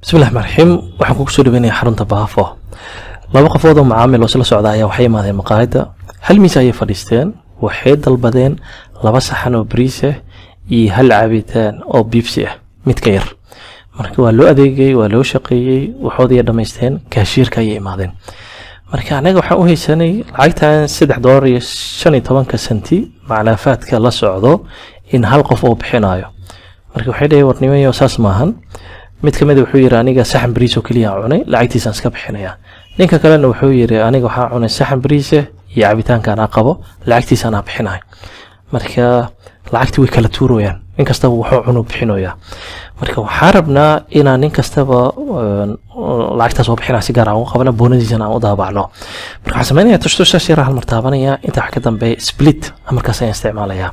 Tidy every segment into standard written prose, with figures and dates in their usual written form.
بسم الله الرحمن الرحيم waxaan ku soo dhaweynaa xarunta baafo laba qofood oo macaamil oo sila socda ayaa waxay imaadeen maqaayada hal miis ayay fadhiisteen waxay dalbadeen laba saxan oo bariis ah iyo hal cabitaan oo bibsi ah mid ka yar marka waa loo adeegay waa loo shaqeeyay waxoodii dhameysteen kaashiirka ayay imaadeen marka anaga waxaan u haysanay lacagtan $3.15 macnaafaadka la socdo in hal qof oo bixinayo marka waxay dhahay warnimayo saas maahan mid kamid wuxuu yiri aniga saxan bariis oo kaliya cunay lacagtiisa iska bixinaya ninka kalena wuxuu yiri aniga waxa cunay saxan bariis iyo cabitaanka aan qabo lacagtiisa aan bixinayo marka lacagti way kala tuurayaan in kasta wuxuu cuno bixinaya marka waxa rabnaa in nin kastaba lacagtaas oo bixinaa si gaar ah oo qabana boonadiisa aan u daabacno marka xasamaynaya tushtusha shiraha martaabanaya inta wax ka dambeey split amarkaas ay isticmaalaya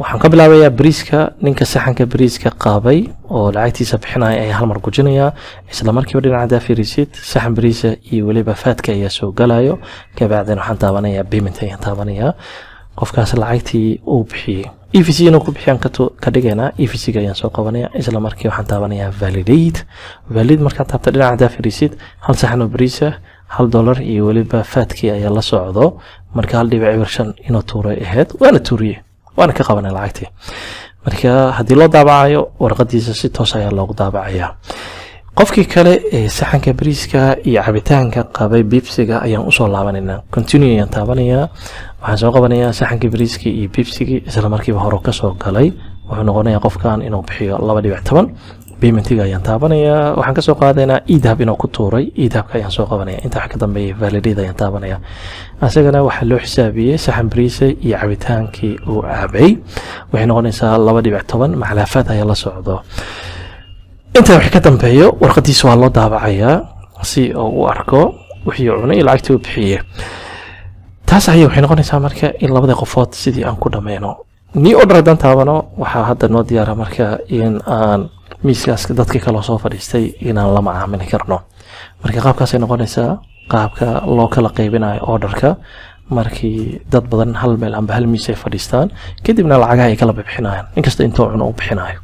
waxaan ka bilaabayaa bariiska ninka saxanka bariiska qaabay oo lacagtiisa bixinaya ay hal mar gujinaya isla markiiba dhinaca fiirisid saxan bariisa iyo waliba faadka ayaa soo galayo ka bacdina waxaan taabanayaa payment ayaan taabanayaa qofkaas lacagtii uu bixiyay EFC inuu ku bixiyaan ka dhigayna EFC ayaan soo qabanaya isla markiiba waxaan taabanayaa valid markaan taabto dhinaca fiirisid hal saxan oo bariisa $1 iyo waliba faadkii ayaa la socdo marka hal dhibic wershan inuu tuuray aheed waana tuuriyay وانا كقبنا لعقتي marka hadii loo daabacayo warqadiisa si toos ah loogu daabacaya qofkii kale ee saxanka bariiska iyo cabitaanka qabay bibsiga ayaan u soo laabanayna continue ayaan taabanaya waxaan soo qabanayaa saxanka bariiska iyo bibsiga isla markiiba hore ka soo galay wuxuu noqonayaa qofkan inuu bixiyo 2.10 paymentiga ayaan taabanaya waxaan ka soo qaadaynaa idahab inuu ku tuuray idahab ayaan soo qabanaya inta wax ka dambeeyay validate ayaan taabanaya asagana waxa loo xisaabiyay saxan bariis iyo cabitaankii uu caabay waxay noqonaysaa 2.10 maclaafaad ayaa la socdo inta wax ka dambeeyo warqadiisa waa loo daabacayaa si uu arko wixii uu cunay lacagtii uu bixiyay taas ayay waxay noqonaysaa marka in labada qofood sidii aan ku dhameeyno ni order dan taabano waxa hadda noo diyaar marka in aan miiskaas dadka kala soo fadhiistay inaan la macaamili karno marka qaabkaas ay noqonaysaa qaabka loo kala qaybinayo orderka markii dad badan hal meel amba hal miis ay fadhiistaan kadibna lacagaha ay kala bixinayaan inkasta intuu cuno u bixinayo